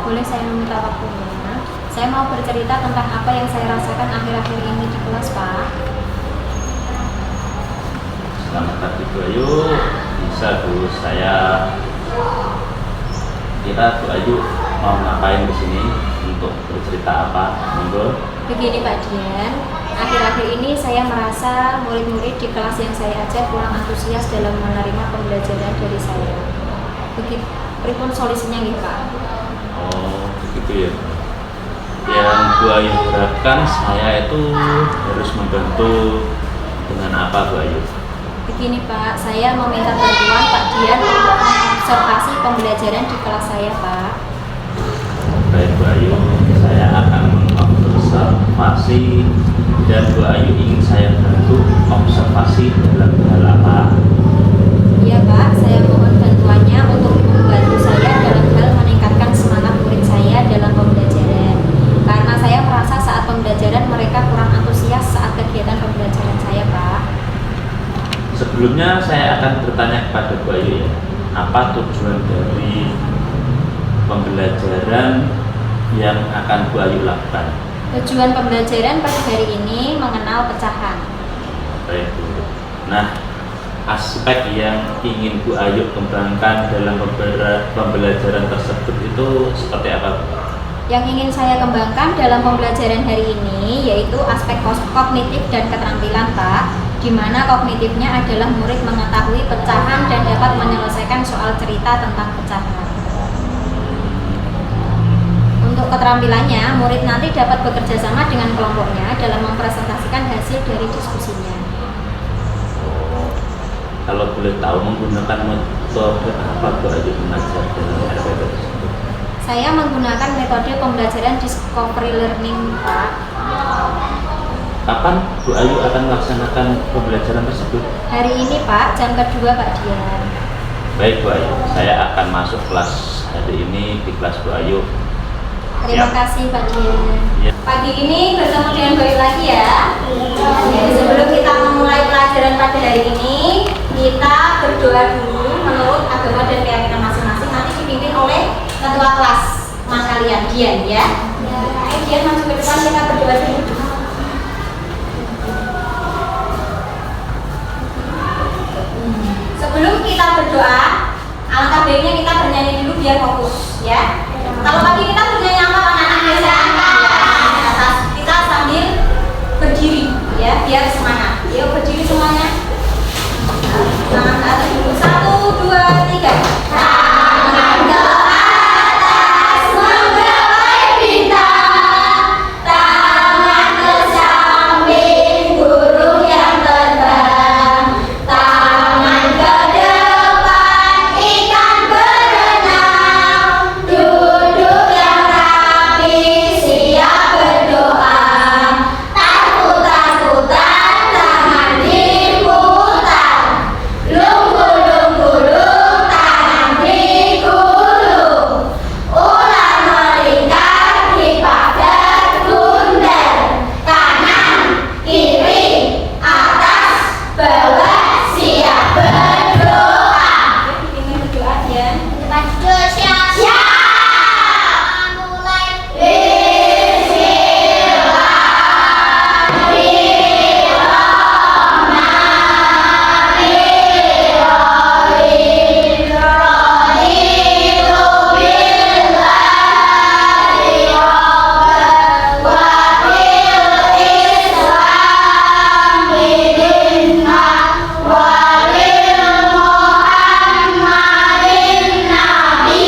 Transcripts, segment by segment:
Boleh saya meminta waktunya? Saya mau bercerita tentang apa yang saya rasakan akhir-akhir ini di kelas, Pak. Selamat pagi Bu Ayu. Bisa Bu, saya kira Bu Ayu mau ngapain di sini, untuk bercerita apa? Monggo. Begini Pak Dian, akhir-akhir ini saya merasa murid-murid di kelas yang saya ajar kurang antusias dalam menerima pembelajaran dari saya. Begitu, pripun solusinya nih Pak? Oh, begitu ya. Yang Bu Ayu harapkan saya itu harus membantu dengan apa Bu Ayu? Begini Pak, saya meminta bantuan Pak Dian untuk observasi pembelajaran di kelas saya Pak. Baik Bu Ayu, saya akan mengobservasi, dan Bu Ayu ingin saya bantu observasi dalam hal apa? Iya Pak, saya mohon bantuannya untuk membantu saya dalam hal meningkatkan semangat murid saya dalam pembelajaran. Karena saya merasa saat pembelajaran mereka kurang antusias saat kegiatan pembelajaran saya Pak. Sebelumnya saya akan bertanya kepada Bu Ayu ya, apa tujuan dari pembelajaran yang akan Bu Ayu lakukan? Tujuan pembelajaran pada hari ini mengenal pecahan. Baik Bu. Nah, aspek yang ingin Bu Ayu kembangkan dalam pembelajaran tersebut itu seperti apa Bu? Yang ingin saya kembangkan dalam pembelajaran hari ini yaitu aspek kognitif dan keterampilan Pak, di mana kognitifnya adalah murid mengetahui pecahan dan dapat menyelesaikan soal cerita tentang pecahan. Untuk keterampilannya, murid nanti dapat bekerja sama dengan kelompoknya dalam mempresentasikan hasil dari diskusinya. Kalau boleh tahu, menggunakan metode apa Bu Ayu mengajar dalam RPP tersebut? Saya menggunakan metode pembelajaran discovery learning Pak. Kapan Bu Ayu akan melaksanakan pembelajaran tersebut? Hari ini Pak, jam kedua Pak Dian. Baik Bu Ayu, saya akan masuk kelas hari ini di kelas Bu Ayu. Terima kasih Pak Dian. Ya. Pagi ini bertemu dengan Bayu lagi ya. Jadi sebelum kita memulai pelajaran pada hari ini, kita berdoa dulu menurut agama dan keyakinan masing-masing. Nanti dipimpin oleh ketua kelas Mas kalian, Dian ya. Ayo Dian maju ke depan, kita berdoa dulu. Sebelum kita berdoa, alangkah baiknya kita bernyanyi dulu biar fokus ya. Kalau pagi kita bernyanyi apa anak-anak biasa? Kita sambil berdiri ya, biar semangat. Yuk berdiri semuanya. Tangan ke atas dulu. 1, 2, 3. Tangan ke atas menggapai bintang. Tangan ke samping burung yang terbang. Tangan ke depan ikan berenang. Duduk yang rapi siap berdoa. Takut-takutan tangan diputar. Lunggu-lunggu tangan digulung. Ular melingkar dipadat bundar. Kanan, kiri, atas, bawah siap berdoa. Kita berdoa ya. Kita berdoa siap. Mulai. Bismillahirrahmanirrahim.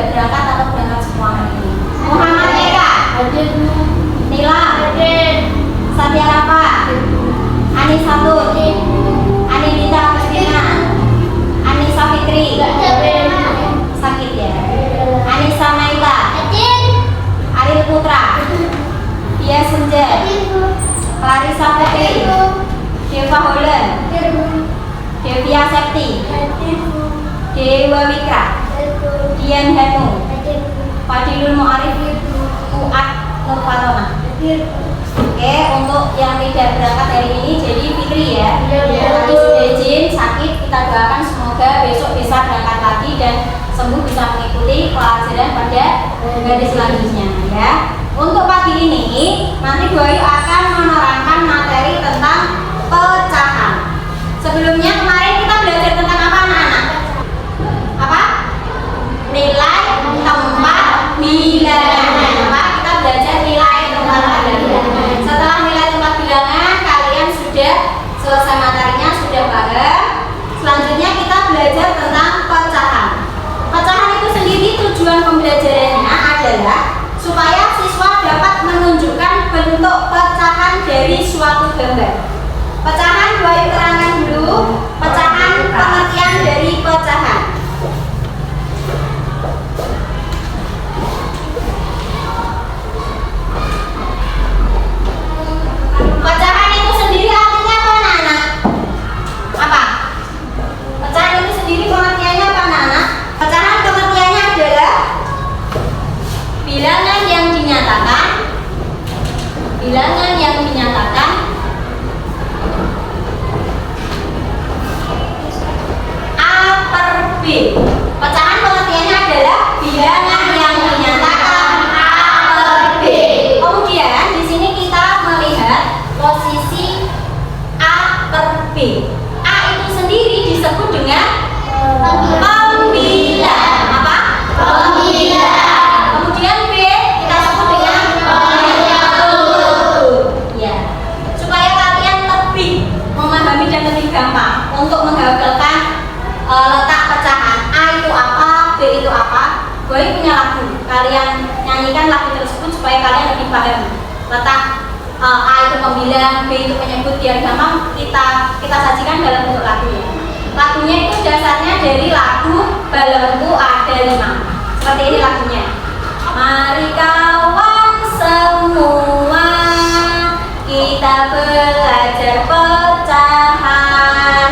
tidak berangkat atau berangkat semua hari ini? Muhammad Eka, Nila, Satya Rafa, Anissa Nur, Anindita Kristina, Anissa Fitri, sakit ya, Anissa Naila, Aril Putra, Dia Senja, Clarissa Putri, Deva Holland, Devia Septi, Dewa Wika, Dian Hanu, Fadilul Mu'arif, Fuad Nurfatona. Oke, untuk yang tidak berangkat hari ini jadi Fitri ya. Tadi sudah izin sakit, kita doakan semoga besok bisa berangkat lagi dan sembuh, bisa mengikuti pelajaran pada hari selanjutnya ya. Untuk pagi ini nanti Bu Ayu akan menerangkan materi tentang pecahan. Sebelumnya kemarin kita belajar tentang apa anak-anak? Apa? Nilai, tempat, bilangan. Apa? Kita belajar nilai, tempat, bilangan. Setelah nilai, tempat, bilangan, kalian sudah selesai materinya, sudah paham. Selanjutnya kita belajar tentang pecahan. Pecahan itu sendiri tujuan pembelajarannya adalah supaya siswa dapat menunjukkan bentuk pecahan dari suatu gambar. Pecahan Bu Ayu terangkan dulu. Pecahan, pengertian dari pecahan. Pecahan itu sendiri artinya apa anak-anak? Apa? Pecahan itu sendiri pengertiannya apa anak-anak? Pecahan pengertiannya adalah bilangan yang dinyatakan A per B. Pecahan pengertiannya adalah bilangan yang dinyatakan A per B. Kemudian di sini kita melihat posisi A per B. A itu sendiri disebut dengan pembilang. Apa? Pembilang. Kemudian B kita sebut dengan penyebut. Ya. Supaya kalian lebih memahami dan lebih gampang untuk menghafalkan letak pecahan. A itu apa, B itu apa. Bu Ayu punya lagu. Kalian nyanyikan lagu tersebut supaya kalian lebih paham letak A itu pembilang, B itu penyebut, biar gampang kita sajikan dalam bentuk lagu ya. Lagunya itu dasarnya dari lagu Balonku Ada 5. Seperti ini lagunya. Mari kawan semua kita belajar pecahan.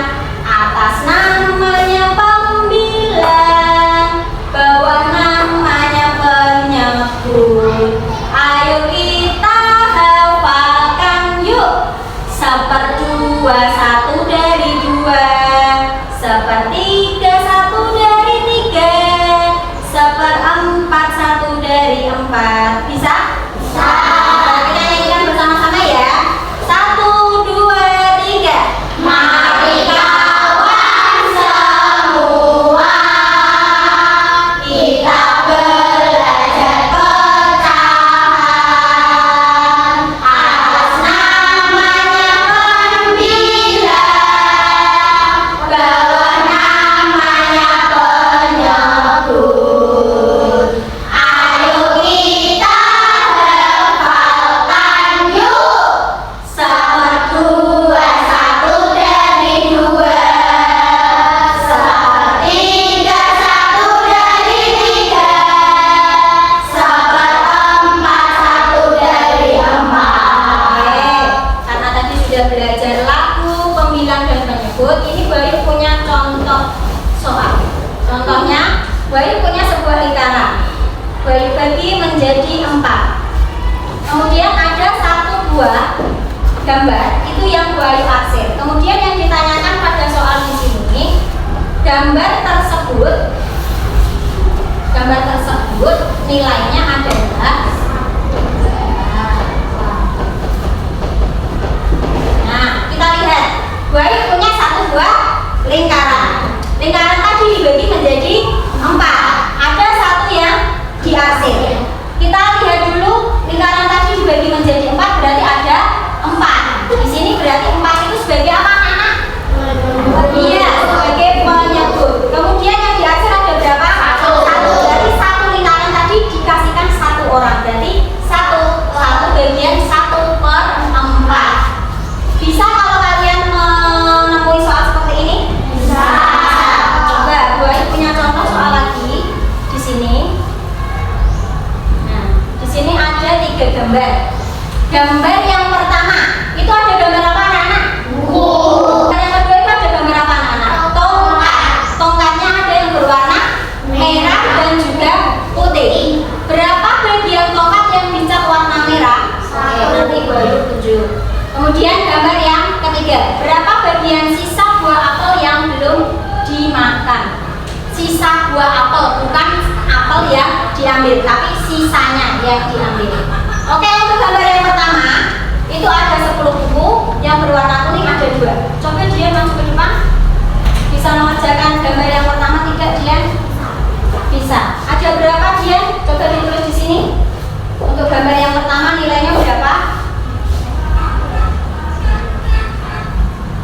Atas namanya pembilang, bawah namanya penyebut. Ayo kita hafalkan yuk. Seperdua satu dari 2, sepertiga satu dari 3, seperempat satu dari 4. Bisa? Bisa. Kita nyanyikan bersama-sama ya. 1, 2, 3. Mari kawan semua kita belajar pecahan. Atas namanya pembilang, bawah namanya penyebut. Ayo kita hafalkan yuk. Seperdua satu dari 2, sepertiga satu dari 3, seperempat satu dari 4. Karena tadi sudah belajar lagu, pembilang dan penyebut, ini Bu Ayu punya contoh soal. Contohnya, Bu Ayu punya sebuah lingkaran. Bu Ayu bagi menjadi 4. Kemudian ada 1 buah gambar, itu yang Bu Ayu arsir. Kemudian yang ditanyakan pada soal di sini, gambar tersebut nilainya adalah. Nah, kita lihat. Bu Ayu punya 1 buah lingkaran. Lingkaran tadi dibagi menjadi 4. Ada 1 yang diarsir. Kita lihat dulu, lingkaran tadi dibagi menjadi 4, berarti ada 4. Di sini berarti 4 itu sebagai apa anak? Iya, sebagai penyebut. Kemudian yang diarsir ada berapa? 1. Berarti 1 Gambar yang pertama itu ada gambar apa anak-anak? Buku. Yang kedua itu ada gambar apa anak-anak? Tongkat. Tongkatnya ada yang berwarna merah dan juga putih. Berapa bagian tongkat yang dicat warna merah? Oke, nanti Ibu Ayu tunjuk. Kemudian gambar yang ketiga, berapa bagian sisa buah apel yang belum dimakan? Sisa buah apel, bukan apel yang diambil, tapi sisanya yang diambil. Oke, untuk gambar yang pertama itu ada 10 buku yang berwarna kuning, ada 2. Coba dia maju ke depan. Bisa mengerjakan gambar yang pertama tidak dia? Bisa. Ada berapa dia? Coba ditulis di sini. Untuk gambar yang pertama nilainya berapa?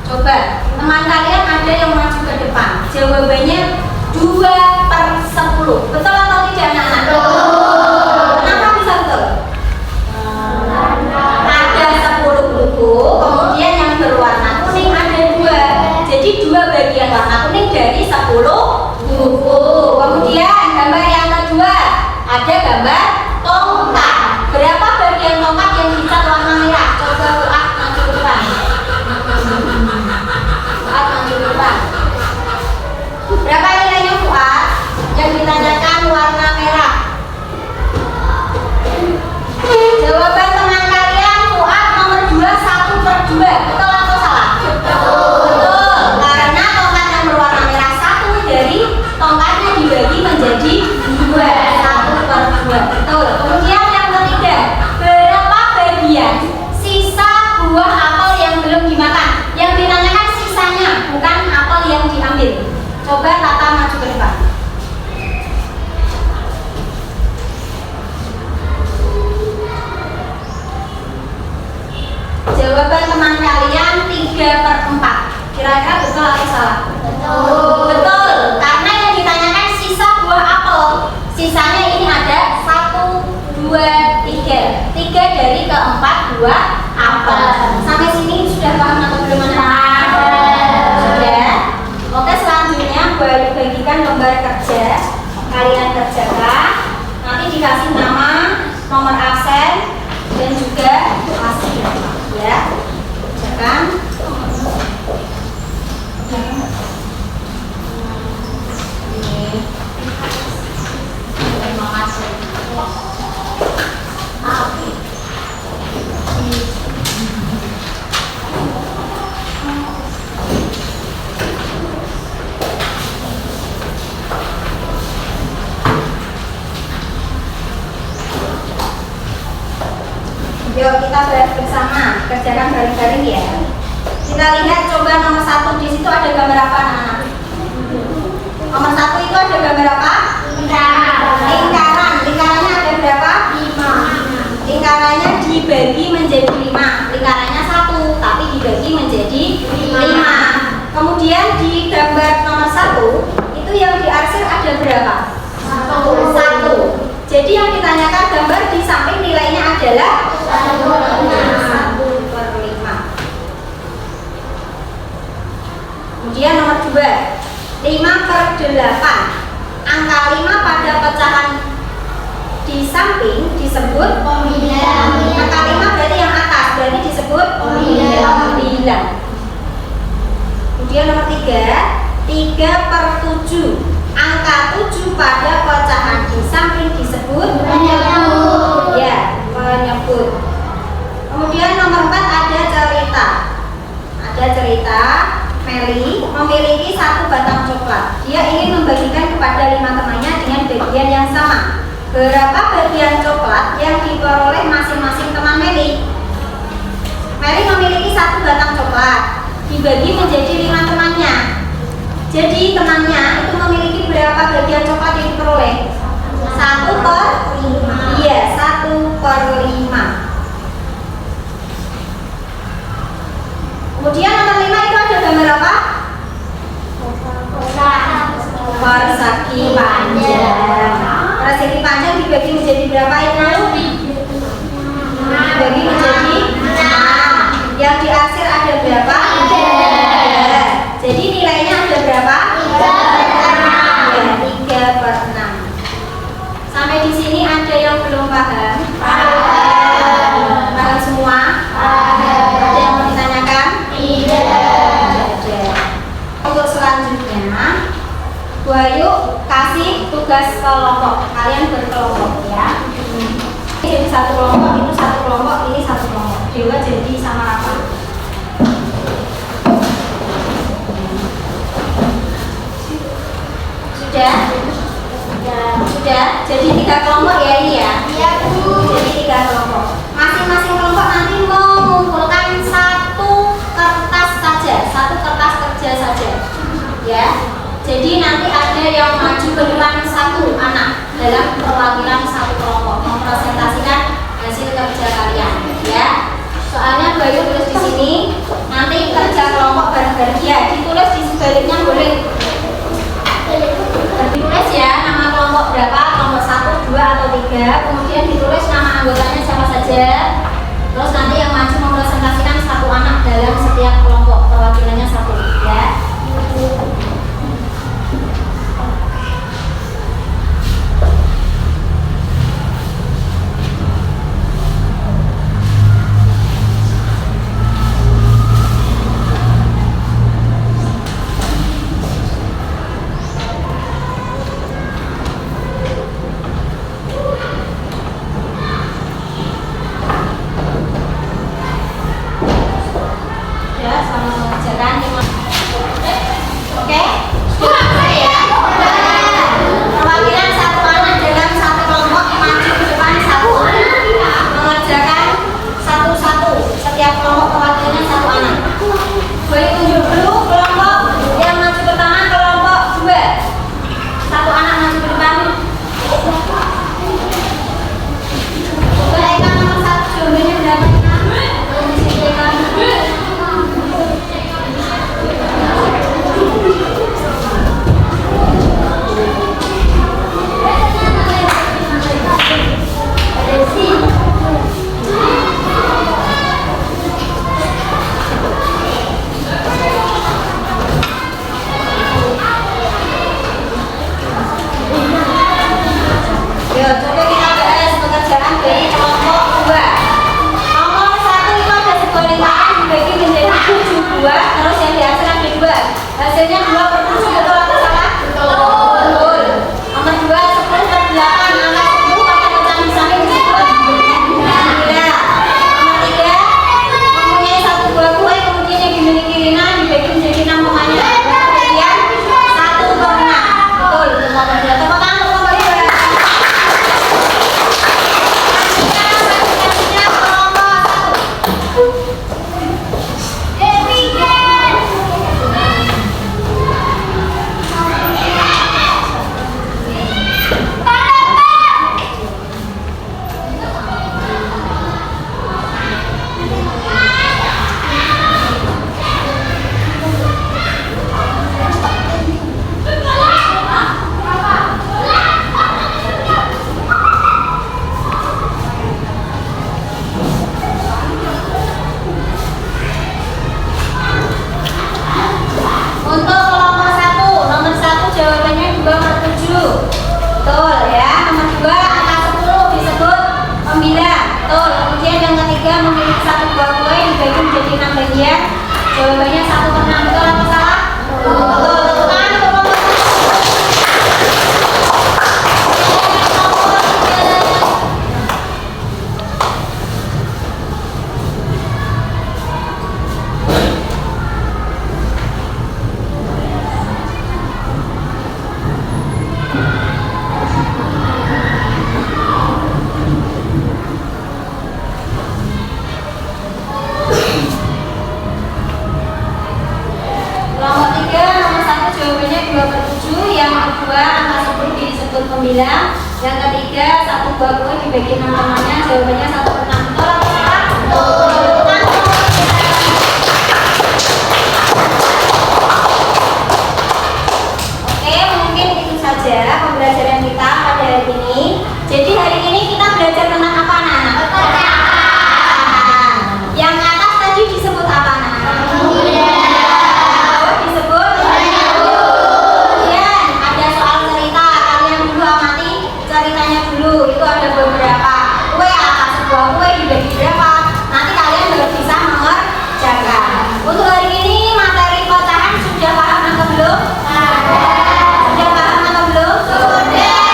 Coba teman kalian ada yang maju ke depan. Jawabannya 2/10. Betul atau tidak anak-anak? Betul. Kenapa bisa betul? Ada 10 buku, kemudian yang berwarna kuning ada 2. Jadi 2 bagian warna kuning dari 10 buku. Kemudian gambar yang kedua ada gambar tongkat. Berapa bagian tongkat yang dicat warna merah? Coba maju ke depan. Maju ke depan. Berapa nilainya Fuad yang ditanyakan warna merah? Jawaban teman kalian Fuad nomor 2 1/2. Betul atau salah? Betul. Karena tongkat yang berwarna merah 1 dari tongkatnya dibagi menjadi 2, 1/2. Betul. Kemudian yang ketiga, berapa bagian sisa buah apel yang belum dimakan? Yang ditanyakan sisanya, bukan apel yang diambil. Coba Tata maju ke depan. Jawaban teman kalian 3/4. Kira-kira betul atau salah? Betul. Betul. Karena yang ditanyakan sisa buah apel. Sisanya ini ada 1, 2, 3. 3 dari keempat buah apel. Sampai sini sudah paham atau belum anak? Sudah. Oke, selanjutnya boleh bagikan lembar kerja. Kalian kerjakan. Nanti dikasih nama, nomor absen, dan juga hasil. Ya, kerjakan. Ini. Terima kasih. Yuk kita bahas bersama, kerjakan bareng-bareng ya. Kita lihat coba nomor 1 di situ ada gambar apa anak-anak? Nomor 1 itu ada gambar apa? Lingkaran. Lingkarannya ada berapa? 5. Lingkarannya dibagi menjadi 5. Lingkarannya 1, tapi dibagi menjadi 5. Kemudian di gambar nomor 1 itu yang diarsir ada berapa? 1. Jadi yang ditanyakan gambar di samping nilainya adalah 1/5. Kemudian nomor 2, 5/8. Angka 5 pada pecahan di samping disebut pomilan. Angka 5 berarti yang atas, berarti disebut pomilan. Kemudian nomor 3, 3/7. Angka 7 pada pecahan di samping disebut penyebut. Ya, penyebut. Kemudian nomor 4 ada cerita. Ada cerita Meli memiliki 1 batang coklat. Dia ingin membagikan kepada 5 temannya dengan bagian yang sama. Berapa bagian coklat yang diperoleh masing-masing teman Meli? Meli memiliki 1 batang coklat, dibagi menjadi 5 temannya. Jadi temannya itu memiliki berapa bagian coklat yang diperoleh? 1/5. Iya, 1/5. Kemudian nomor 5 itu ada gambar apa? Persegi panjang. Persegi panjang dibagi menjadi berapa itu? Dibagi menjadi 6. Yang diarsir ada berapa? 3. Jadi nilainya ada berapa? 3/6. Sampai di sini ada yang belum paham? Paham semua. tugas kelompok. Kalian berkelompok ya. Ini jadi satu kelompok, itu satu kelompok, ini satu kelompok. Dewa jadi sama Rafa. Sudah? Sudah. Jadi 3 kelompok ya ini ya. Iya Bu. Jadi 3 kelompok. Masing-masing kelompok nanti mengumpulkan satu kertas saja, satu kertas kerja saja. Ya. Jadi nanti ada yang maju ke depan satu anak dalam perwakilan satu kelompok mempresentasikan hasil kerja kalian, ya. Soalnya Bayu tulis di sini, nanti kerja kelompok bareng-bareng ya, ditulis di sebaliknya boleh. Ditulis ya nama kelompok berapa, kelompok 1, 2 atau 3, kemudian ditulis nama anggotanya siapa saja. Terus nanti yang maju mempresentasikan satu anak dalam setiap kelompok, perwakilannya satu, ya. Hasilnya 2/7, betul atau salah? Betul. Nomor 2, 10/8, angka 10 pakai pecahan di samping disebut 9. Nomor 3, mempunyai 1 buah kue, kemudian yang dimiliki Rina dibagi menjadi 6 temannya. Kemudian 1/6. Betul, itu nomor 2. Tepuk tangan untuk nomor 2. Selanjutnya kelompok 1. Untuk kelompok 1, nomor 1 jawabannya 2/7. Betul ya. Nomor 2, angka 10 disebut 9. Betul. Kemudian yang ketiga memiliki 1 buah kue dibagi menjadi 6 bagian. Jawabannya 1/6. Betul atau salah? Betul. Tepuk tangan untuk kelompok 1. Kelompok 3, nomor 1 jawabannya 2/7. Yang kedua, angka 10 disebut 9. Yang ketiga, 1 buah kue dibagi 6 temannya. Jawabannya 1/6. Betul atau salah? Betul. Oke, mungkin itu saja pembelajaran kita pada hari ini. Jadi hari ini kita belajar tentang apa, anak-anak? Yang atas tadi disebut apa, anak-anak? Disebut. Kemudian ada soal cerita. Kalian dulu amati ceritanya dulu. Itu ada beberapa kue, apa sebuah kue dibagi berapa. Nanti kalian harus bisa mengerjakan. Untuk hari ini materi pecahan sudah paham atau belum? Sudah paham atau belum? Sudah.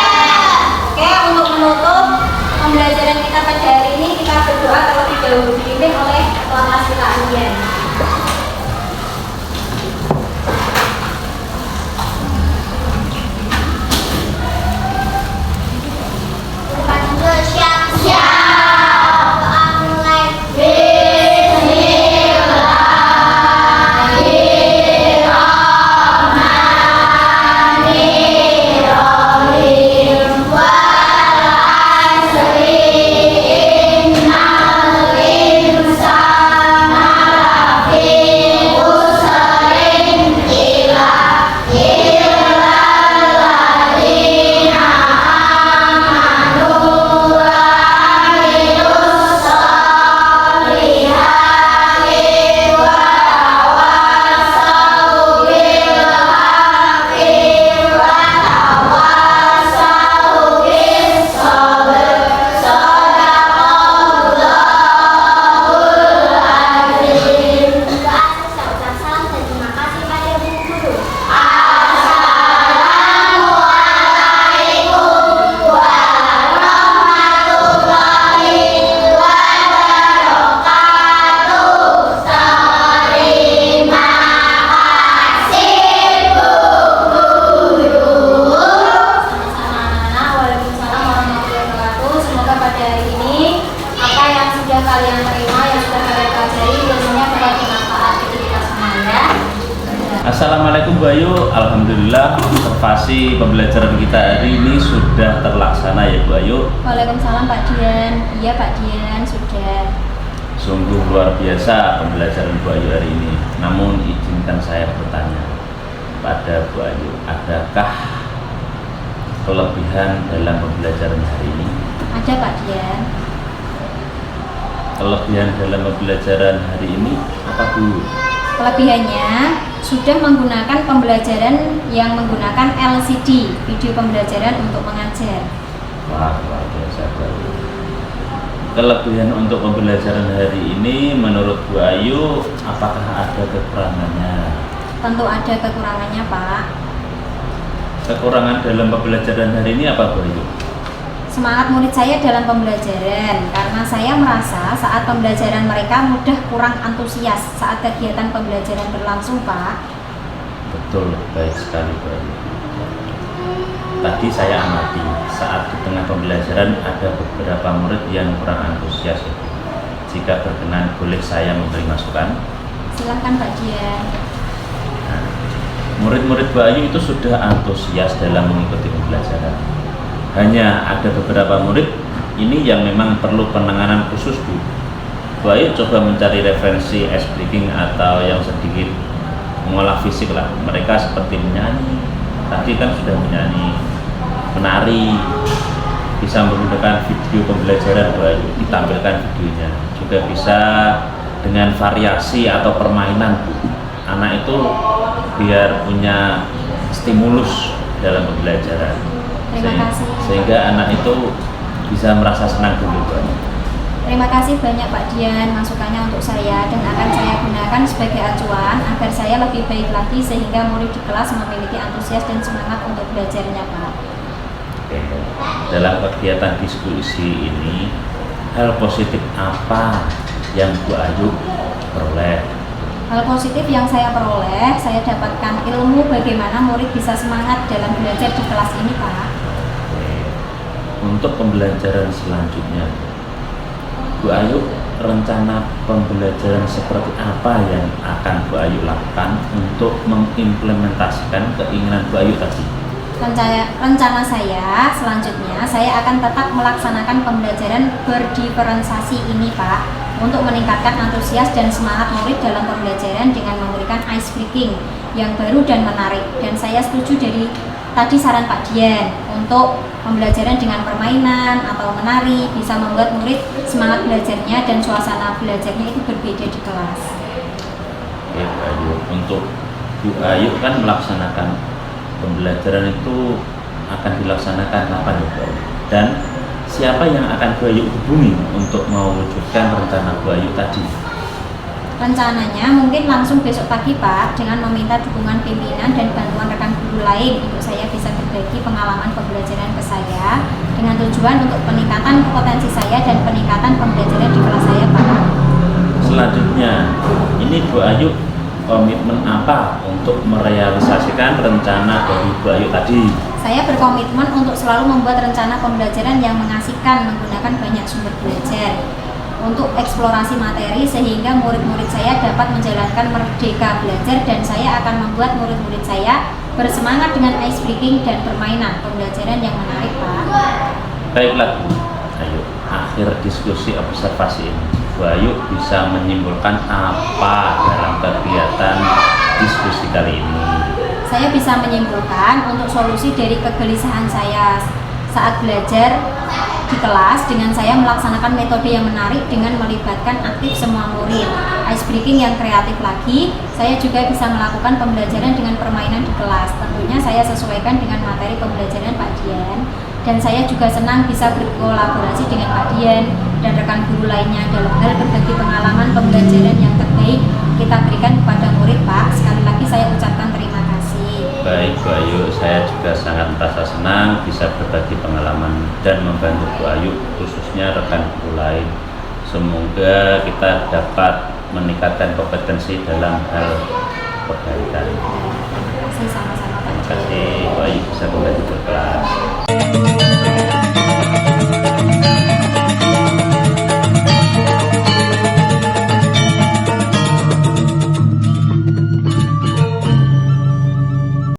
Alhamdulillah observasi pembelajaran kita hari ini sudah terlaksana ya Bu Ayu. Waalaikumsalam Pak Dian. Iya Pak Dian, sudah. Sungguh luar biasa pembelajaran Bu Ayu hari ini. Namun izinkan saya bertanya pada Bu Ayu, adakah kelebihan dalam pembelajaran hari ini? Ada Pak Dian. Kelebihan dalam pembelajaran hari ini apa Bu? Kelebihannya sudah menggunakan pembelajaran yang menggunakan LCD, video pembelajaran untuk mengajar. Wah, luar biasa Bu Ayu. Kelebihan untuk pembelajaran hari ini menurut Bu Ayu, apakah ada kekurangannya? Tentu ada kekurangannya Pak. Kekurangan dalam pembelajaran hari ini apa Bu Ayu? Semangat murid saya dalam pembelajaran, karena saya merasa saat pembelajaran mereka mudah kurang antusias saat kegiatan pembelajaran berlangsung Pak. Betul, baik sekali Bu Ayu. Tadi saya amati saat di tengah pembelajaran ada beberapa murid yang kurang antusias. Jika berkenan boleh saya memberi masukan? Silahkan Pak Dian. Nah, murid-murid Bu Ayu itu sudah antusias dalam mengikuti pembelajaran. Hanya ada beberapa murid ini yang memang perlu penanganan khusus Bu. Bu Ayu coba mencari referensi ice breaking atau yang sedikit mengolah fisik lah. Mereka seperti menyanyi, tadi kan sudah menyanyi, menari, bisa menggunakan video pembelajaran Bu Ayu, ditampilkan videonya. Juga bisa dengan variasi atau permainan Bu. Anak itu biar punya stimulus dalam pembelajaran. Terima kasih. Sehingga anak itu bisa merasa senang dulu Bu Ayu. Terima kasih banyak Pak Dian masukannya untuk saya, dan akan saya gunakan sebagai acuan agar saya lebih baik lagi sehingga murid di kelas memiliki antusias dan semangat untuk belajarnya Pak. Oke. Dalam kegiatan diskusi ini, hal positif apa yang Bu Ayu peroleh? Hal positif yang saya peroleh, saya dapatkan ilmu bagaimana murid bisa semangat dalam belajar di kelas ini Pak. Untuk pembelajaran selanjutnya, Bu Ayu, rencana pembelajaran seperti apa yang akan Bu Ayu lakukan untuk mengimplementasikan keinginan Bu Ayu tadi? Rencana saya selanjutnya, saya akan tetap melaksanakan pembelajaran berdiferensiasi ini Pak, untuk meningkatkan antusias dan semangat murid dalam pembelajaran dengan memberikan ice breaking yang baru dan menarik. Dan saya setuju dari tadi saran Pak Dian untuk pembelajaran dengan permainan atau menari bisa membuat murid semangat belajarnya dan suasana belajarnya itu berbeda di kelas. Oke Bu Ayu, untuk Bu Ayu kan melaksanakan pembelajaran itu akan dilaksanakan kapan ya Bu Ayu? Dan siapa yang akan Bu Ayu hubungi untuk mewujudkan rencana Bu Ayu tadi? Rencananya mungkin langsung besok pagi Pak, dengan meminta dukungan pimpinan dan bantuan rekan guru lain untuk saya bisa berbagi pengalaman pembelajaran ke saya, dengan tujuan untuk peningkatan potensi saya dan peningkatan pembelajaran di kelas saya Pak. Selanjutnya, ini Bu Ayu komitmen apa untuk merealisasikan rencana dari Bu Ayu tadi? Saya berkomitmen untuk selalu membuat rencana pembelajaran yang mengasihkan menggunakan banyak sumber belajar, untuk eksplorasi materi sehingga murid-murid saya dapat menjalankan merdeka belajar, dan saya akan membuat murid-murid saya bersemangat dengan ice breaking dan permainan pembelajaran yang menarik Pak. Baiklah Bu Ayu, akhir diskusi observasi ini, Bu Ayu bisa menyimpulkan apa dalam kegiatan diskusi kali ini? Saya bisa menyimpulkan untuk solusi dari kegelisahan saya saat belajar di kelas dengan saya melaksanakan metode yang menarik dengan melibatkan aktif semua murid, ice breaking yang kreatif lagi. Saya juga bisa melakukan pembelajaran dengan permainan di kelas. Tentunya saya sesuaikan dengan materi pembelajaran Pak Dian, dan saya juga senang bisa berkolaborasi dengan Pak Dian dan rekan guru lainnya dalam hal berbagi pengalaman pembelajaran yang terbaik kita berikan kepada murid Pak. Sekali lagi saya ucapkan terima kasih. Baik Bu Ayu, saya juga sangat merasa senang bisa berbagi pengalaman dan membantu Bu Ayu, khususnya rekan guru lain. Semoga kita dapat meningkatkan kompetensi dalam hal perbaikan. Terima kasih sama-sama Pak. Terima kasih Bu Ayu, bisa kembali berkelas.